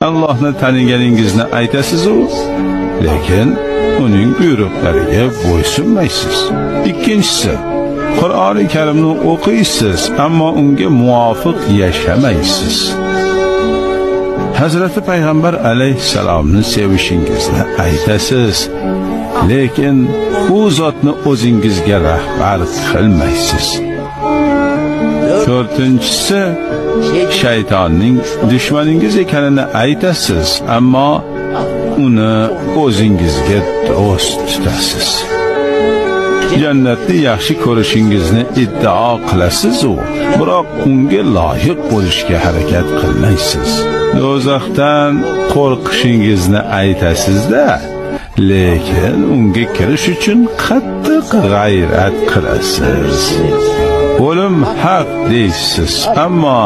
Allohni taniganingizni aytasiz-u, lekin uning buyruqlariga bo'ysunmaysiz. Ikkinchisi, Qur'oni Karimni o'qiysiz, ammo unga muvofiq yashamaysiz. Hazrati Payg'ambar alayhissalomni sevishingizni aytasiz, lekin u zotni o'zingizga rahbar qilmaysiz. To'rtinchisi, shaytonning dushmaningiz ekanini aytasiz, ammo uni o'zingizga do'st tutasiz. Jannatni yaxshi ko'rishingizni iddao qilasiz-u, biroq unga loyiq bo'lishga harakat qilmaysiz. Do'zaxdan qo'rqishingizni aytasiz-da, lekin unga kirish uchun qattiq g'ayrat qilasiz. O'lim haq deysiz, ammo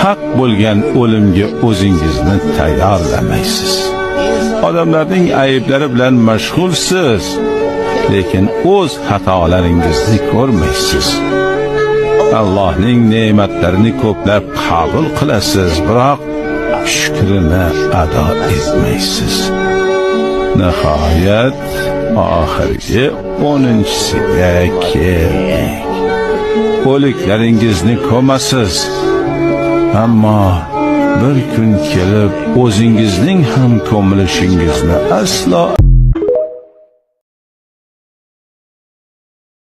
haq bo'lgan o'limga o'zingizni tayyorlamaysiz. Odamlarning ayblari bilan mashg'ulsiz, lekin o'z xatolaringizni ko'rmaysiz. Allohning ne'matlarini ko'plab qabul qilasiz, biroq shukrini ado etmaysiz. Nihoyat oxirgi 10-siga keldik. O'liklaringizni ko'masiz, ammo bir kun kelib o'zingizning ham ko'milishingizni aslo